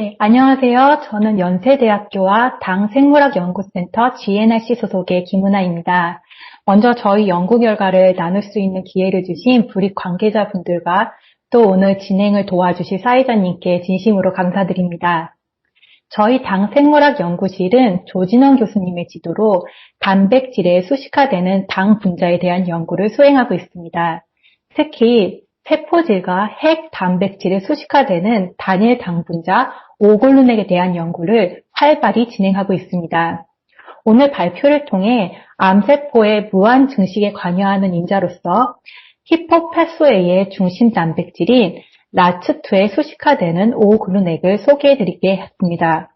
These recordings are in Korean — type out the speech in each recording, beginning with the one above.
네, 안녕하세요. 저는 연세대학교와 당생물학연구센터 GNRC 소속의 김은아입니다. 먼저 저희 연구 결과를 나눌 수 있는 기회를 주신 브릭 관계자분들과 또 오늘 진행을 도와주실 사회자님께 진심으로 감사드립니다. 저희 당생물학연구실은 조진원 교수님의 지도로 단백질의 수식화되는 당 분자에 대한 연구를 수행하고 있습니다. 특히 세포질과 핵 단백질의 수식화되는 단일 당 분자 오골룬액에 대한 연구를 활발히 진행하고 있습니다. 오늘 발표를 통해 암세포의 무한 증식에 관여하는 인자로서 히포패스웨이의 중심 단백질인 라츠2에 수식화되는 오글루넥을 소개해드리겠습니다.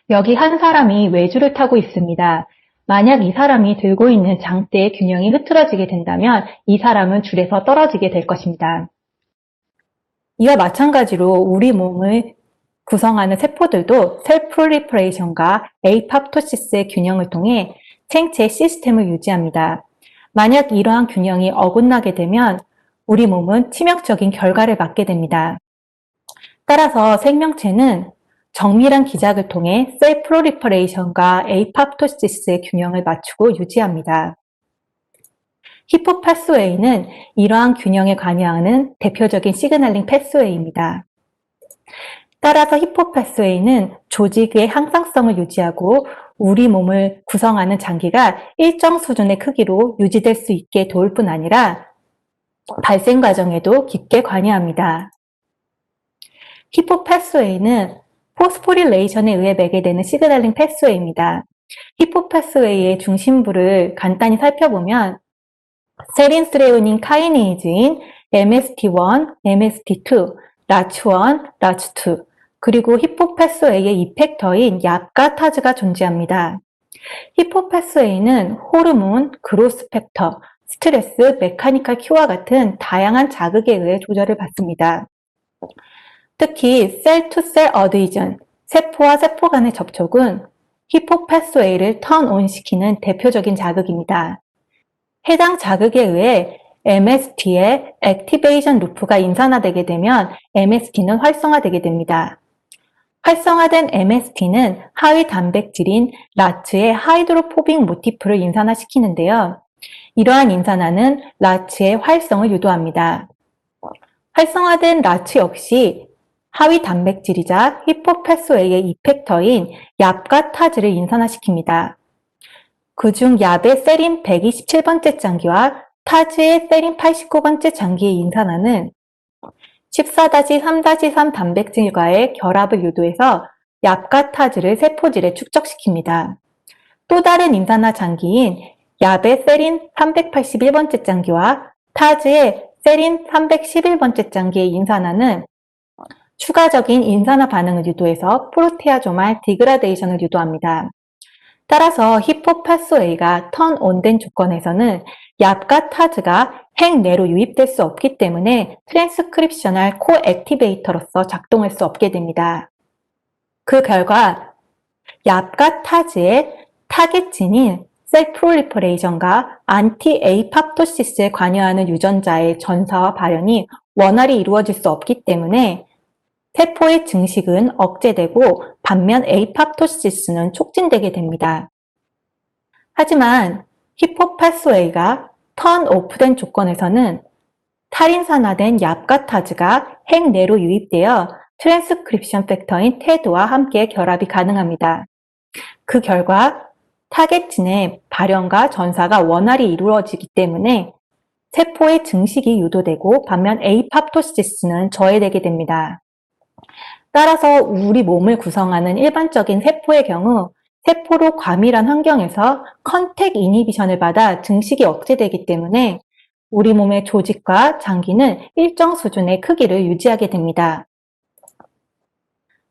여기 한 사람이 외주를 타고 있습니다. 만약 이 사람이 들고 있는 장대의 균형이 흐트러지게 된다면 이 사람은 줄에서 떨어지게 될 것입니다. 이와 마찬가지로 우리 몸을 구성하는 세포들도 셀 프롤리퍼레이션과 에이팝토시스의 균형을 통해 생체 시스템을 유지합니다. 만약 이러한 균형이 어긋나게 되면 우리 몸은 치명적인 결과를 맞게 됩니다. 따라서 생명체는 정밀한 기작을 통해 셀 프롤리퍼레이션과 에이팝토시스의 균형을 맞추고 유지합니다. 히포패스웨이는 이러한 균형에 관여하는 대표적인 시그널링 패스웨이입니다. 따라서 히포패스웨이는 조직의 항상성을 유지하고 우리 몸을 구성하는 장기가 일정 수준의 크기로 유지될 수 있게 도울 뿐 아니라 발생 과정에도 깊게 관여합니다. 히포패스웨이는 포스포릴레이션에 의해 매개되는 시그널링 패스웨이입니다. 히포패스웨이의 중심부를 간단히 살펴보면 세린스레오닌 카이네이즈인 MST1, MST2, 라츠1, 라츠2, 그리고 히포패스웨이의 이펙터인 얍가타즈가 존재합니다. 히포패스웨이는 호르몬, 그로스 팩터, 스트레스, 메카니컬 큐와 같은 다양한 자극에 의해 조절을 받습니다. 특히 셀-투-셀 어드이전, 세포와 세포 간의 접촉은 히포패스웨이를 턴온 시키는 대표적인 자극입니다. 해당 자극에 의해 MST의 액티베이션 루프가 인산화되게 되면 MST는 활성화되게 됩니다. 활성화된 MST는 하위 단백질인 라츠의 하이드로포빅 모티프를 인산화시키는데요. 이러한 인산화는 라츠의 활성을 유도합니다. 활성화된 라츠 역시 하위 단백질이자 히포패스웨이의 이펙터인 얍가타즈를 인산화시킵니다. 그중 얍의 세린 127번째 장기와 타즈의 세린 89번째 장기의 인산화는 14-3-3 단백질과의 결합을 유도해서 얍가타즈를 세포질에 축적시킵니다. 또 다른 인산화 장기인 얍의 세린 381번째 장기와 타즈의 세린 311번째 장기의 인산화는 추가적인 인산화 반응을 유도해서 프로테아조말 디그라데이션을 유도합니다. 따라서 히포패스웨이가 턴온된 조건에서는 얍가타즈가 핵 내로 유입될 수 없기 때문에 트랜스크립셔널 코액티베이터로서 작동할 수 없게 됩니다. 그 결과 얍가타즈의 타겟진인 셀 프롤리퍼레이션과 안티-에이팝토시스에 관여하는 유전자의 전사와 발현이 원활히 이루어질 수 없기 때문에 세포의 증식은 억제되고 반면 에이팝토시스는 촉진되게 됩니다. 하지만 히포패스웨이가 턴오프된 조건에서는 탈인산화된 얍가타즈가 핵 내로 유입되어 트랜스크립션 팩터인 테드와 함께 결합이 가능합니다. 그 결과 타겟진의 발현과 전사가 원활히 이루어지기 때문에 세포의 증식이 유도되고 반면 에이팝토시스는 저해되게 됩니다. 따라서 우리 몸을 구성하는 일반적인 세포의 경우 세포로 과밀한 환경에서 컨택 이니비션을 받아 증식이 억제되기 때문에 우리 몸의 조직과 장기는 일정 수준의 크기를 유지하게 됩니다.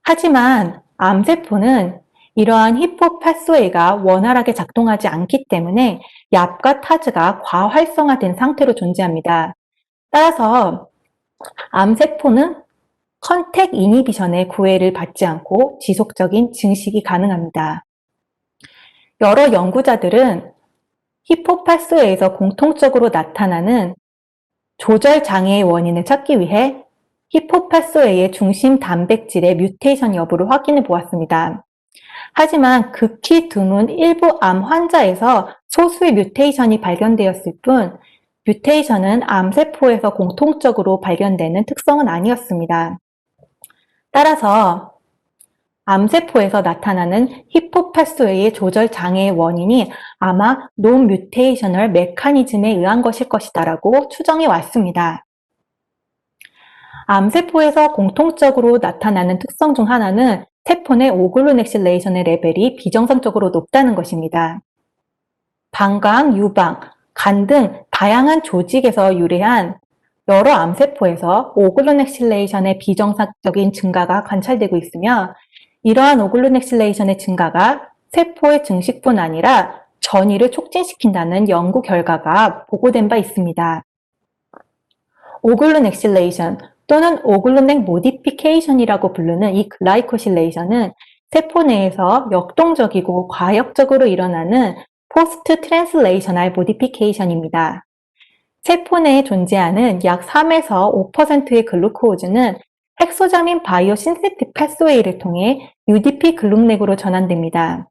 하지만 암세포는 이러한 히포패스웨이가 원활하게 작동하지 않기 때문에 얍가타즈가 과활성화된 상태로 존재합니다. 따라서 암세포는 컨택 이니비션의 구애를 받지 않고 지속적인 증식이 가능합니다. 여러 연구자들은 히포패스웨이에서 공통적으로 나타나는 조절 장애의 원인을 찾기 위해 히포파소에의 중심 단백질의 뮤테이션 여부를 확인해 보았습니다. 하지만 극히 드문 일부 암 환자에서 소수의 뮤테이션이 발견되었을 뿐, 뮤테이션은 암세포에서 공통적으로 발견되는 특성은 아니었습니다. 따라서 암세포에서 나타나는 히포파소의 조절 장애의 원인이 아마 논뮤테이셔널 메커니즘에 의한 것일 것이다라고 추정해 왔습니다. 암세포에서 공통적으로 나타나는 특성 중 하나는 세포 내 오글루넥실레이션의 레벨이 비정상적으로 높다는 것입니다. 방광, 유방, 간 등 다양한 조직에서 유래한 여러 암세포에서 오글루넥실레이션의 비정상적인 증가가 관찰되고 있으며, 이러한 오글루넥실레이션의 증가가 세포의 증식뿐 아니라 전이를 촉진시킨다는 연구 결과가 보고된 바 있습니다. 오글루넥실레이션 또는 오글루넥 모디피케이션이라고 부르는 이 글라이코실레이션은 세포 내에서 역동적이고 과역적으로 일어나는 포스트 트랜슬레이셔널 모디피케이션입니다. 세포 내에 존재하는 약 3에서 5%의 글루코즈는 헥소자민 바이오신세틱 패스웨이를 통해 UDP 글루넥으로 전환됩니다.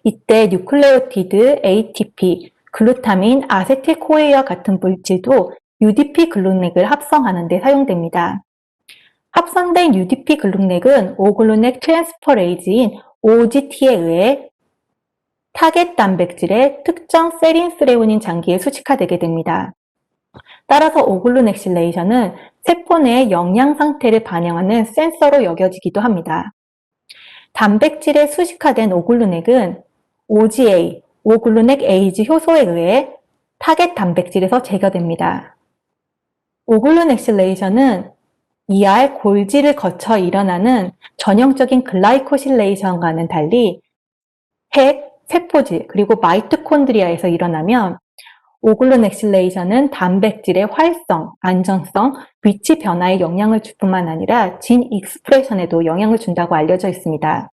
이때 뉴클레오티드, ATP, 글루타민, 아세틸코에와 같은 물질도 UDP 글루넥을 합성하는 데 사용됩니다. 합성된 UDP 글루넥은 오글루넥 트랜스퍼레이즈인 OGT에 의해 타겟 단백질의 특정 세린스레오닌 장기에 수식화되게 됩니다. 따라서 오글루넥실레이션은 세포 내의 영양 상태를 반영하는 센서로 여겨지기도 합니다. 단백질에 수식화된 오글루넥은 OGA, 오글루넥 에이즈 효소에 의해 타겟 단백질에서 제거됩니다. 오글루넥실레이션은 ER 골지를 거쳐 일어나는 전형적인 글라이코실레이션과는 달리 핵, 세포질, 그리고 마이토콘드리아에서 일어나면, 오글루넥실레이션은 단백질의 활성, 안정성, 위치 변화에 영향을 줄 뿐만 아니라 진 익스프레션에도 영향을 준다고 알려져 있습니다.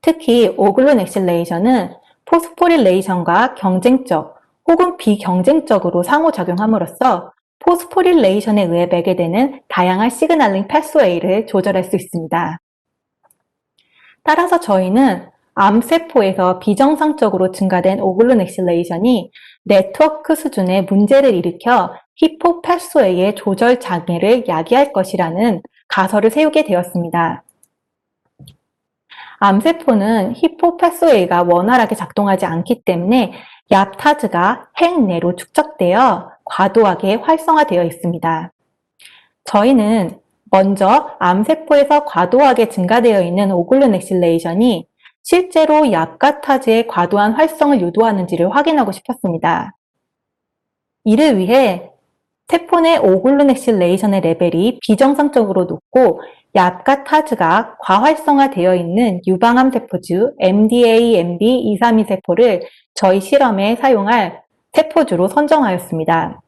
특히 오글루넥실레이션은 포스포릴레이션과 경쟁적 혹은 비경쟁적으로 상호작용함으로써 포스포릴레이션에 의해 매개되는 다양한 시그널링 패스웨이를 조절할 수 있습니다. 따라서 저희는 암세포에서 비정상적으로 증가된 오글루넥실레이션이 네트워크 수준의 문제를 일으켜 히포파소의 조절 장애를 야기할 것이라는 가설을 세우게 되었습니다. 암세포는 히포파소가 원활하게 작동하지 않기 때문에 얍타즈가 핵 내로 축적되어 과도하게 활성화되어 있습니다. 저희는 먼저 암세포에서 과도하게 증가되어 있는 오글루넥실레이션이 실제로 얍가타즈의 과도한 활성을 유도하는지를 확인하고 싶었습니다. 이를 위해 세포 내 오글루넥실레이션의 레벨이 비정상적으로 높고 얍가타즈가 과활성화되어 있는 유방암 세포주 MDA-MB232 세포를 저희 실험에 사용할 세포주로 선정하였습니다.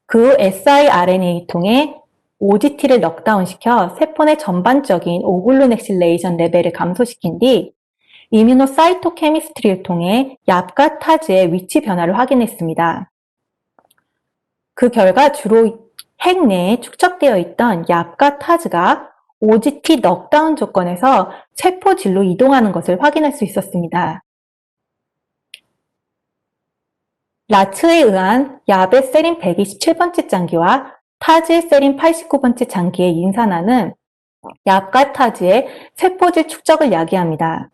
그 후 siRNA 통해 OGT를 넉다운시켜 세포 내 전반적인 오글루넥실레이션 레벨을 감소시킨 뒤 이뮤노사이토케미스트리를 통해 얍가타즈의 위치 변화를 확인했습니다. 그 결과 주로 핵 내에 축적되어 있던 얍가타즈가 OGT 넉다운 조건에서 세포질로 이동하는 것을 확인할 수 있었습니다. 라츠에 의한 얍의 세린 127번째 장기와 타즈의 세린 89번째 장기의 인산화는 얍가타즈의 세포질 축적을 야기합니다.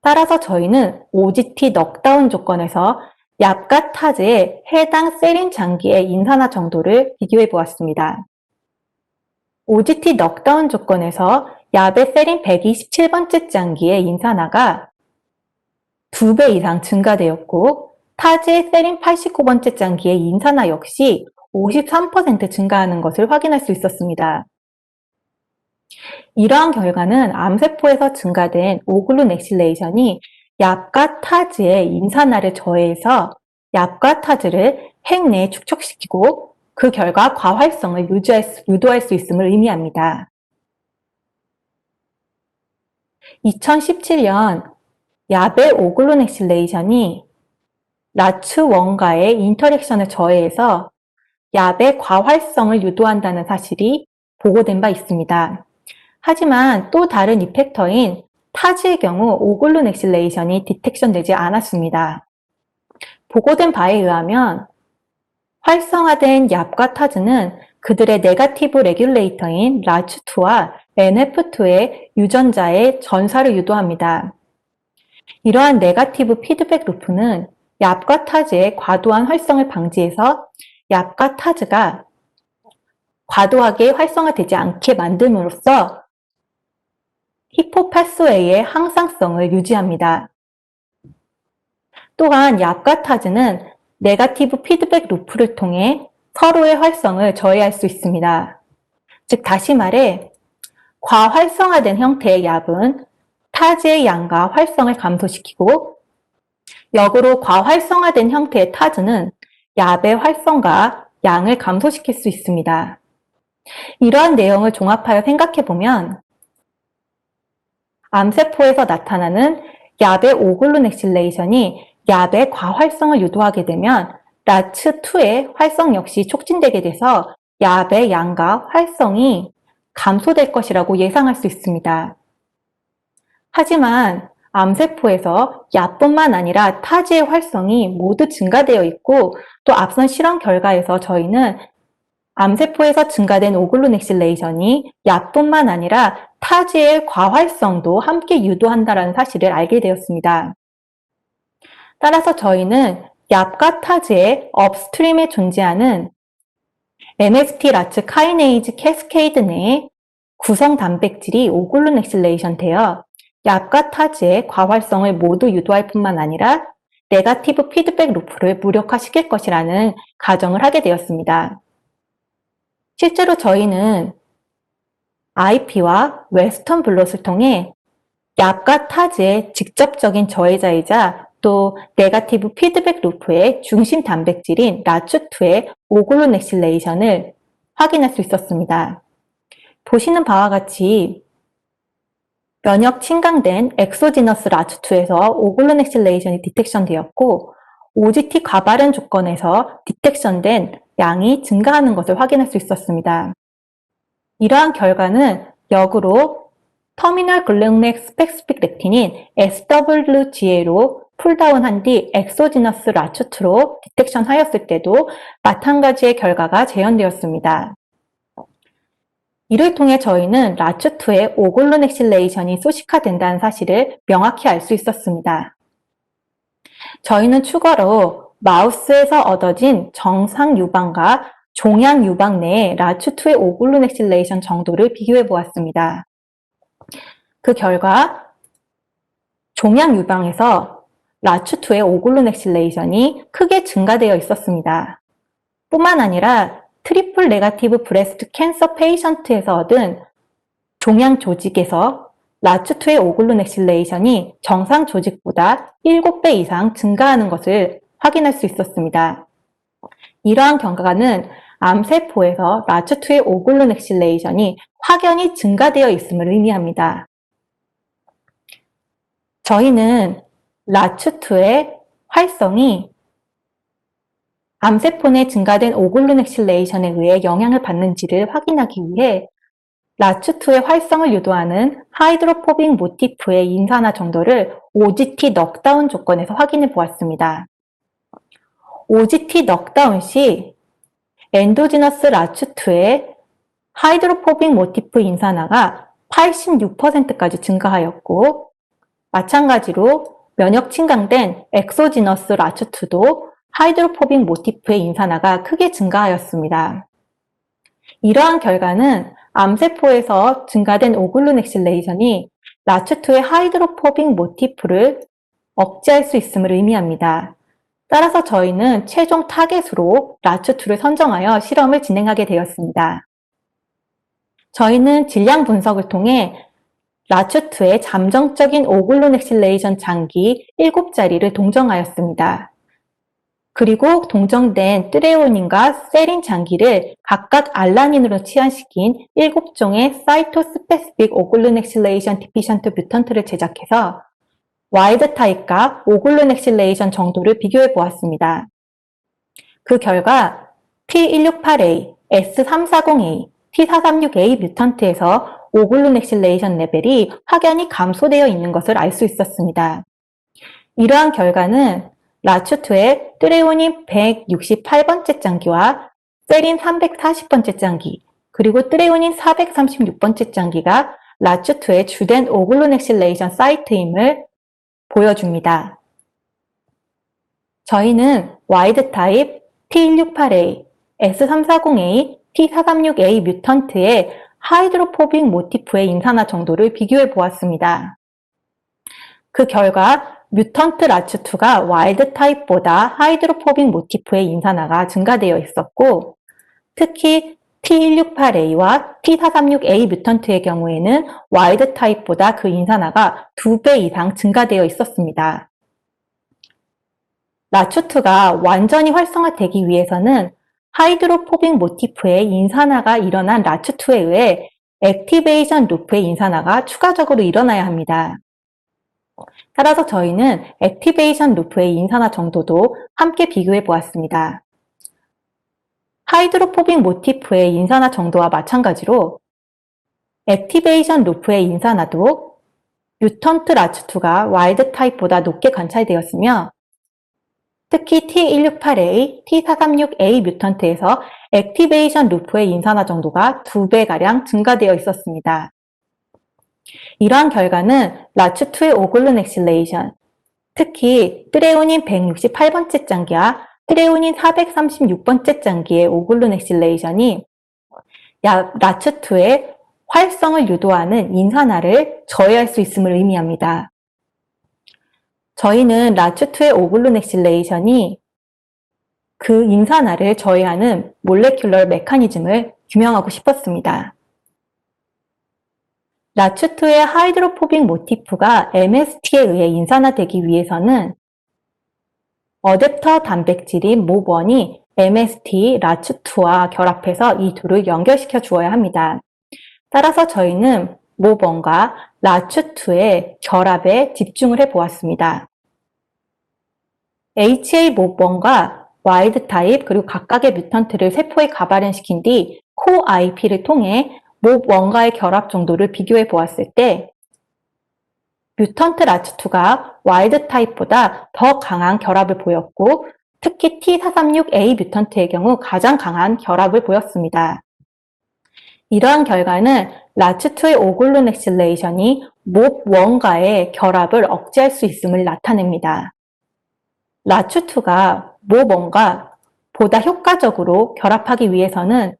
따라서 저희는 OGT 넉다운 조건에서 얍가타즈의 해당 세린 장기의 인산화 정도를 비교해 보았습니다. OGT 넉다운 조건에서 얍의 세린 127번째 장기의 인산화가 2배 이상 증가되었고, 타즈의 세린 89번째 장기의 인산화 역시 53% 증가하는 것을 확인할 수 있었습니다. 이러한 결과는 암세포에서 증가된 오글루넥실레이션이 얍가타즈의 인산화를 저해해서 얍가타즈를 핵 내에 축적시키고 그 결과 과활성을 유도할 수 있음을 의미합니다. 2017년 얍의 오글루넥실레이션이 라츠1과의 인터랙션을 저해해서 얍의 과활성을 유도한다는 사실이 보고된 바 있습니다. 하지만 또 다른 이펙터인 타즈의 경우 오글루넥실레이션이 디텍션되지 않았습니다. 보고된 바에 의하면 활성화된 얍과 타즈는 그들의 네거티브 레귤레이터인 라츠2와 NF2의 유전자의 전사를 유도합니다. 이러한 네거티브 피드백 루프는 얍과 타즈의 과도한 활성을 방지해서 얍과 타즈가 과도하게 활성화되지 않게 만듦으로써 히포파스웨이의 항상성을 유지합니다. 또한 얍과 타즈는 네거티브 피드백 루프를 통해 서로의 활성을 저해할 수 있습니다. 즉 다시 말해 과활성화된 형태의 얍은 타즈의 양과 활성을 감소시키고 역으로 과활성화된 형태의 타즈는 얍의 활성과 양을 감소시킬 수 있습니다. 이러한 내용을 종합하여 생각해보면 암세포에서 나타나는 얍의 오글루넥실레이션이 얍의 과활성을 유도하게 되면 라츠2의 활성 역시 촉진되게 돼서 얍의 양과 활성이 감소될 것이라고 예상할 수 있습니다. 하지만 암세포에서 얍뿐만 아니라 타즈의 활성이 모두 증가되어 있고 또 앞선 실험 결과에서 저희는 암세포에서 증가된 오글루넥실레이션이 얍뿐만 아니라 타즈의 과활성도 함께 유도한다는 사실을 알게 되었습니다. 따라서 저희는 얍과 타즈의 업스트림에 존재하는 MST 라츠 카이네이즈 캐스케이드 내에 구성 단백질이 오글루넥실레이션 되어 얍과 타즈의 과활성을 모두 유도할 뿐만 아니라 네거티브 피드백 루프를 무력화시킬 것이라는 가정을 하게 되었습니다. 실제로 저희는 IP와 웨스턴 블롯을 통해 얍과 타즈의 직접적인 저해자이자 또 네거티브 피드백 루프의 중심 단백질인 라츠2의 오글루넥실레이션을 확인할 수 있었습니다. 보시는 바와 같이 면역 침강된 엑소지너스 라츠2에서 오글루넥실레이션이 디텍션 되었고 OGT 과발현 조건에서 디텍션된 양이 증가하는 것을 확인할 수 있었습니다. 이러한 결과는 역으로 터미널 글루넥 스펙스픽 렉틴인 SWGA로 풀다운한 뒤 엑소지너스 라츠2로 디텍션 하였을 때도 마찬가지의 결과가 재현되었습니다. 이를 통해 저희는 라츠2의 오글루넥실레이션이 소식화된다는 사실을 명확히 알 수 있었습니다. 저희는 추가로 마우스에서 얻어진 정상 유방과 종양 유방 내의 라츠2의 오글루넥실레이션 정도를 비교해 보았습니다. 그 결과 종양 유방에서 라츠2의 오글루넥실레이션이 크게 증가되어 있었습니다. 뿐만 아니라 트리플 네거티브 브레스트 캔서 페이션트에서 얻은 종양 조직에서 라츠2의 오글루넥실레이션이 정상 조직보다 7배 이상 증가하는 것을 확인할 수 있었습니다. 이러한 결과는 암세포에서 라츠2의 오글루넥실레이션이 확연히 증가되어 있음을 의미합니다. 저희는 라츠2의 활성이 암세포 내 증가된 오글루넥실레이션에 의해 영향을 받는지를 확인하기 위해 라츠2의 활성을 유도하는 하이드로포빅 모티프의 인산화 정도를 OGT 넉다운 조건에서 확인해 보았습니다. OGT 넉다운 시 엔도지너스 라츠2의 하이드로포빅 모티프 인산화가 86%까지 증가하였고 마찬가지로 면역 침강된 엑소지너스 라츠2도 하이드로포빅 모티프의 인산화가 크게 증가하였습니다. 이러한 결과는 암세포에서 증가된 오글루넥실레이션이 라츠2의 하이드로포빅 모티프를 억제할 수 있음을 의미합니다. 따라서 저희는 최종 타겟으로 라츠2를 선정하여 실험을 진행하게 되었습니다. 저희는 질량 분석을 통해 라츠2의 잠정적인 오글루넥실레이션 장기 7자리를 동정하였습니다. 그리고 동정된 트레오닌과 세린 장기를 각각 알라닌으로 치환시킨 7종의 사이토스페시픽 오글루넥실레이션 디피션트 뮤턴트를 제작해서 와일드 타입과 오글루넥실레이션 정도를 비교해 보았습니다. 그 결과 P168A, S340A, T436A 뮤턴트에서 오글루넥실레이션 레벨이 확연히 감소되어 있는 것을 알 수 있었습니다. 이러한 결과는 라추트의 트레오닌 168번째 장기와 세린 340번째 장기, 그리고 트레오닌 436번째 장기가 라추트의 주된 오글루넥실레이션 사이트임을 보여줍니다. 저희는 와이드 타입 T168A, S340A, T436A 뮤턴트의 하이드로포빅 모티프의 인산화 정도를 비교해 보았습니다. 그 결과 뮤턴트 라추2가 와일드 타입보다 하이드로포빅 모티프의 인산화가 증가되어 있었고, 특히 T168A와 T436A 뮤턴트의 경우에는 와일드 타입보다 그 인산화가 2배 이상 증가되어 있었습니다. 라추2가 완전히 활성화되기 위해서는 하이드로포빅 모티프의 인산화가 일어난 라추2에 의해 액티베이션 루프의 인산화가 추가적으로 일어나야 합니다. 따라서 저희는 액티베이션 루프의 인산화 정도도 함께 비교해 보았습니다. 하이드로포빅 모티프의 인산화 정도와 마찬가지로 액티베이션 루프의 인산화도 뮤턴트 라추2가 와일드 타입보다 높게 관찰되었으며, 특히 T168A, T436A 뮤턴트에서 액티베이션 루프의 인산화 정도가 2배가량 증가되어 있었습니다. 이러한 결과는 라추2의 오글루넥실레이션, 특히 트레오닌 168번째 장기와 트레오닌 436번째 장기의 오글루넥실레이션이 라추2의 활성을 유도하는 인산화를 저해할 수 있음을 의미합니다. 저희는 라추2의 오글루넥실레이션이 그 인산화를 저해하는 몰레큘러 메커니즘을 규명하고 싶었습니다. 라추2의 하이드로포빅 모티프가 MST에 의해 인산화되기 위해서는 어댑터 단백질인 MOB1이 MST, 라추2와 결합해서 이 둘을 연결시켜 주어야 합니다. 따라서 저희는 MOB1과 라추2의 결합에 집중을 해 보았습니다. HA MOB1과 와일드 타입 그리고 각각의 뮤턴트를 세포에 가발현시킨 뒤 코IP를 통해 MOB1과의 결합 정도를 비교해 보았을 때 뮤턴트 라추2가 와일드 타입보다 더 강한 결합을 보였고, 특히 T436A 뮤턴트의 경우 가장 강한 결합을 보였습니다. 이러한 결과는 라추2의 오글루넥실레이션이 MOB1과의 결합을 억제할 수 있음을 나타냅니다. 라추2가 MOB1과 보다 효과적으로 결합하기 위해서는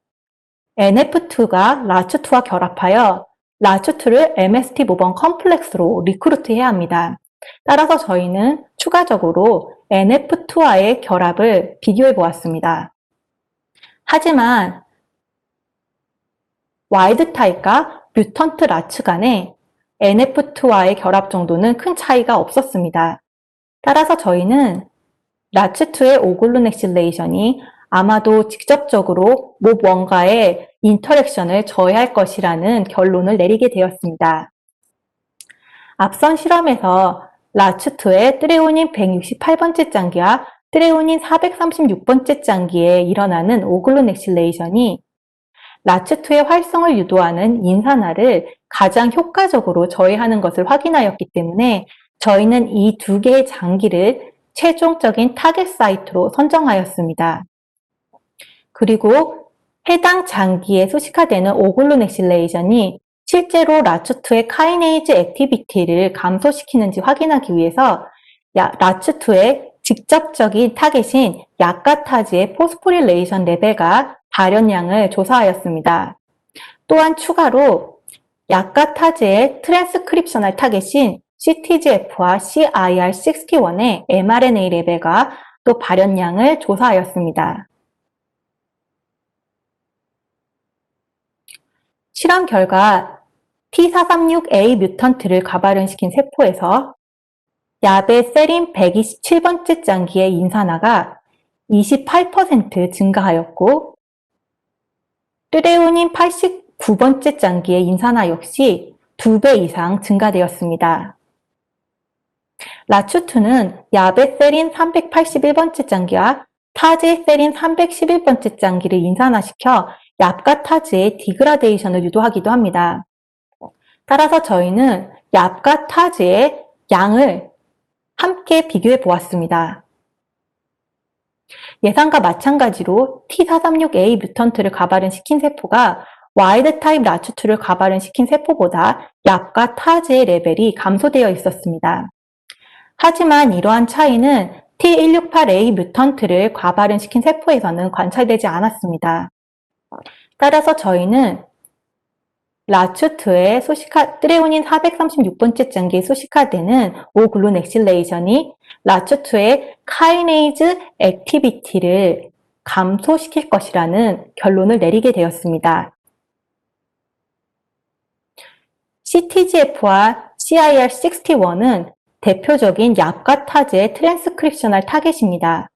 NF2가 라추2와 결합하여 라추2를 MST MOB1 컴플렉스로 리크루트해야 합니다. 따라서 저희는 추가적으로 NF2와의 결합을 비교해 보았습니다. 하지만 와일드 타입과 뮤턴트 라추 간의 NF2와의 결합 정도는 큰 차이가 없었습니다. 따라서 저희는 라추2의 오글루넥실레이션이 아마도 직접적으로 MOB1과의 인터랙션을 저해할 것이라는 결론을 내리게 되었습니다. 앞선 실험에서 라추2의 트레오닌 168번째 장기와 트레오닌 436번째 장기에 일어나는 오글루넥실레이션이 라추2의 활성을 유도하는 인산화를 가장 효과적으로 저해하는 것을 확인하였기 때문에 저희는 이 두 개의 장기를 최종적인 타겟 사이트로 선정하였습니다. 그리고 해당 장기에 소식화되는 오글루넥실레이션이 실제로 라추2의 카이네이즈 액티비티를 감소시키는지 확인하기 위해서 라추2의 직접적인 타겟인 약가타즈의 포스포릴레이션 레벨과 발현량을 조사하였습니다. 또한 추가로 약가타즈의 트랜스크립셔널 타겟인 CTGF와 CIR61의 mRNA 레벨과 또 발현량을 조사하였습니다. 실험 결과 T436A 뮤턴트를 가발현시킨 세포에서 야베 세린 127번째 장기의 인산화가 28% 증가하였고, 트레오닌 89번째 장기의 인산화 역시 2배 이상 증가되었습니다. 라추2는 야베 세린 381번째 장기와 타제 세린 311번째 장기를 인산화시켜 얍과 타즈의 디그라데이션을 유도하기도 합니다. 따라서 저희는 얍과 타즈의 양을 함께 비교해 보았습니다. 예상과 마찬가지로 T436A 뮤턴트를 가발현시킨 세포가 와일드 타입 라추2를 가발현시킨 세포보다 얍과 타즈의 레벨이 감소되어 있었습니다. 하지만 이러한 차이는 T168A 뮤턴트를 가발현시킨 세포에서는 관찰되지 않았습니다. 따라서 저희는 라추2의 트레오닌 436번째 장기에 소식화되는 오글루넥실레이션이 라추2의 카이네이즈 액티비티를 감소시킬 것이라는 결론을 내리게 되었습니다. CTGF와 CIR61은 대표적인 얍과 타즈의 트랜스크립셔널 타겟입니다.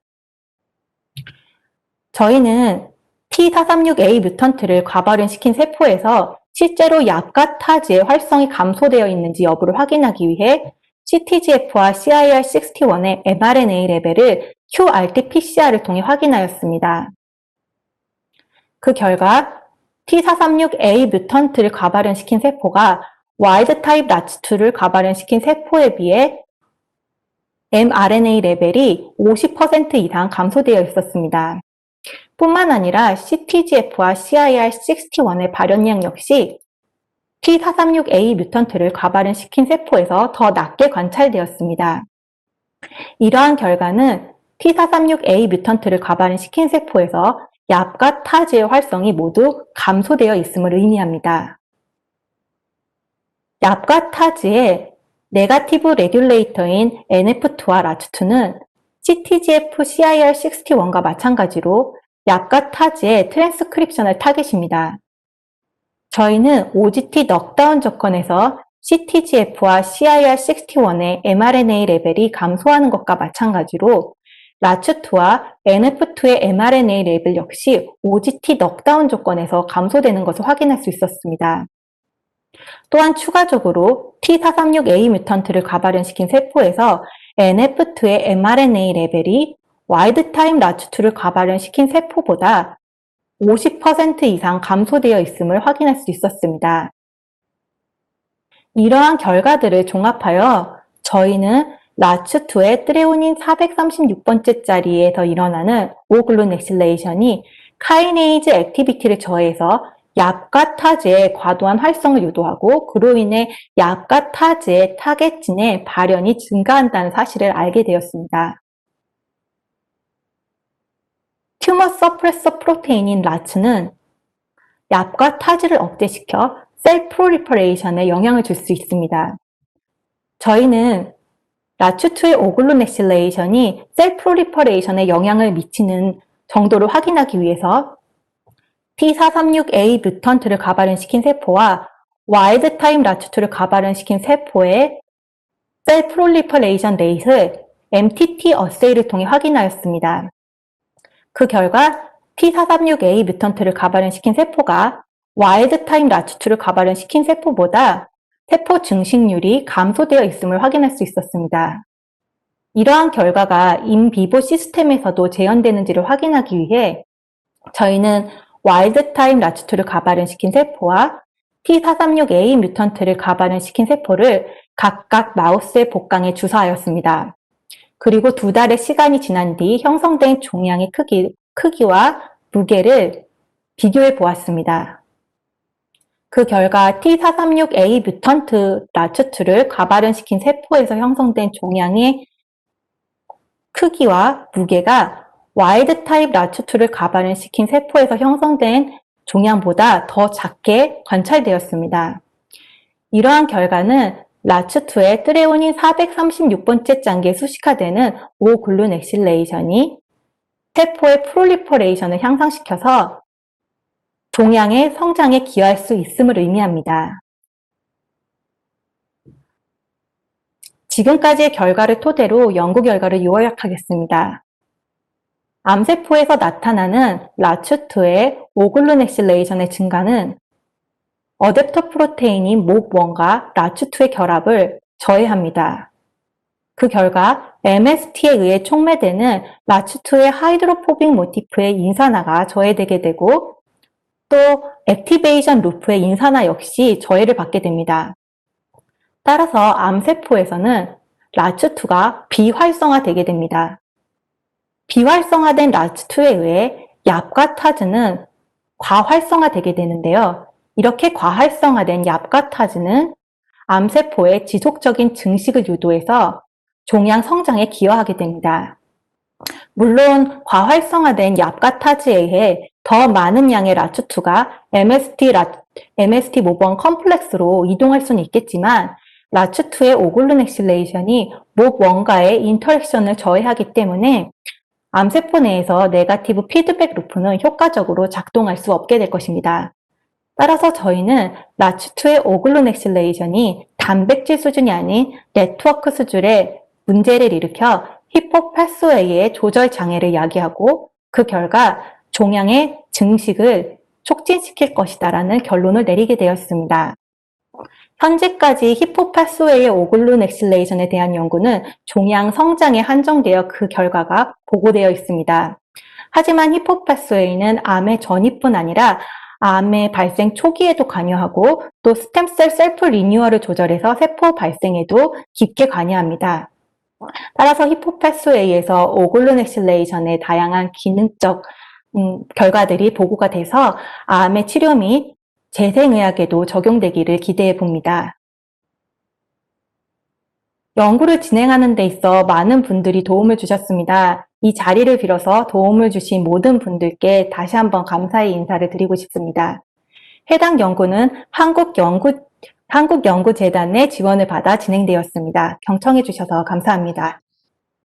저희는 T436A 뮤턴트를 과발현시킨 세포에서 실제로 얍과 타즈의 활성이 감소되어 있는지 여부를 확인하기 위해 CTGF와 CIR61의 mRNA 레벨을 qRT-PCR을 통해 확인하였습니다. 그 결과 T436A 뮤턴트를 과발현시킨 세포가 와일드 타입 라츠2를 과발현시킨 세포에 비해 mRNA 레벨이 50% 이상 감소되어 있었습니다. 뿐만 아니라 CTGF와 CIR61의 발현량 역시 T436A 뮤턴트를 과발현시킨 세포에서 더 낮게 관찰되었습니다. 이러한 결과는 T436A 뮤턴트를 과발현시킨 세포에서 얍과 타즈의 활성이 모두 감소되어 있음을 의미합니다. 얍과 타즈의 네거티브 레귤레이터인 NF2와 라츠2는 CTGF CIR61과 마찬가지로 얍과 타즈의 트랜스크립션을 타겟입니다. 저희는 OGT 넉다운 조건에서 CTGF와 CIR61의 mRNA 레벨이 감소하는 것과 마찬가지로 라츠2와 NF2의 mRNA 레벨 역시 OGT 넉다운 조건에서 감소되는 것을 확인할 수 있었습니다. 또한 추가적으로 T436A 뮤턴트를 과발현시킨 세포에서 NF2의 mRNA 레벨이 와일드 타입 라츠2를 과발현시킨 세포보다 50% 이상 감소되어 있음을 확인할 수 있었습니다. 이러한 결과들을 종합하여 저희는 라츠2의 트레오닌 436번째 자리에서 일어나는 오글루넥실레이션이 카이네이즈 액티비티를 저해해서 얍과 타즈의 과도한 활성을 유도하고 그로 인해 얍과 타즈의 타겟진의 발현이 증가한다는 사실을 알게 되었습니다. 튜머 서프레서 프로테인인 라츠는 얍과 타즈를 억제시켜 셀 프롤리퍼레이션에 영향을 줄 수 있습니다. 저희는 라츠2의 오글루넥실레이션이 셀 프롤리퍼레이션에 영향을 미치는 정도를 확인하기 위해서 T436A 뮤턴트를 과발현시킨 세포와 와일드 타입 라츠2를 과발현시킨 세포의 셀 프롤리퍼레이션 레이트를 MTT 어세이를 통해 확인하였습니다. 그 결과 T436A 뮤턴트를 과발현시킨 세포가 와일드 타입 라츠2를 과발현시킨 세포보다 세포 증식률이 감소되어 있음을 확인할 수 있었습니다. 이러한 결과가 인비보 시스템에서도 재현되는지를 확인하기 위해 저희는 와일드 타입 라츠2를 과발현시킨 세포와 T436A 뮤턴트를 과발현시킨 세포를 각각 마우스의 복강에 주사하였습니다. 그리고 2달의 시간이 지난 뒤 형성된 종양의 크기와 무게를 비교해 보았습니다. 그 결과 T436A 뮤턴트 라츠2를 과발현시킨 세포에서 형성된 종양의 크기와 무게가 와일드 타입 라츠2를 과발현시킨 세포에서 형성된 종양보다 더 작게 관찰되었습니다. 이러한 결과는 라츠2의 트레오닌 436번째 장기에 수식화되는 오글루넥실레이션이 세포의 프롤리퍼레이션을 향상시켜서 종양의 성장에 기여할 수 있음을 의미합니다. 지금까지의 결과를 토대로 연구 결과를 요약하겠습니다. 암세포에서 나타나는 라츠2의 오글루넥실레이션의 증가는 어댑터 프로테인인 MOB1과 라츠2의 결합을 저해합니다. 그 결과 MST에 의해 촉매되는 라츠2의 하이드로포빅 모티프의 인산화가 저해되게 되고 또 액티베이션 루프의 인산화 역시 저해를 받게 됩니다. 따라서 암세포에서는 라츠2가 비활성화되게 됩니다. 비활성화된 라츠2에 의해 얍가타즈는 과활성화되게 되는데요. 이렇게 과활성화된 얍가타즈는 암세포의 지속적인 증식을 유도해서 종양 성장에 기여하게 됩니다. 물론 과활성화된 얍가타즈에 의해 더 많은 양의 라츠2가 MST 모번 컴플렉스로 이동할 수는 있겠지만 라츠2의 오글루넥실레이션이 몹1과의 인터랙션을 저해하기 때문에 암세포 내에서 네거티브 피드백 루프는 효과적으로 작동할 수 없게 될 것입니다. 따라서 저희는 라츠2의 오글루넥실레이션이 단백질 수준이 아닌 네트워크 수준의 문제를 일으켜 히포파스웨이의 조절 장애를 야기하고 그 결과 종양의 증식을 촉진시킬 것이다라는 결론을 내리게 되었습니다. 현재까지 히포파스웨이의 오글루넥실레이션에 대한 연구는 종양 성장에 한정되어 그 결과가 보고되어 있습니다. 하지만 히포파스웨이는 암의 전이뿐 아니라 암의 발생 초기에도 관여하고 또 스템셀 셀프 리뉴얼을 조절해서 세포 발생에도 깊게 관여합니다. 따라서 히포파스웨이에서 오글루넥실레이션의 다양한 기능적 결과들이 보고가 돼서 암의 치료 및 재생의학에도 적용되기를 기대해 봅니다. 연구를 진행하는 데 있어 많은 분들이 도움을 주셨습니다. 이 자리를 빌어서 도움을 주신 모든 분들께 다시 한번 감사의 인사를 드리고 싶습니다. 해당 연구는 한국연구재단의 지원을 받아 진행되었습니다. 경청해 주셔서 감사합니다.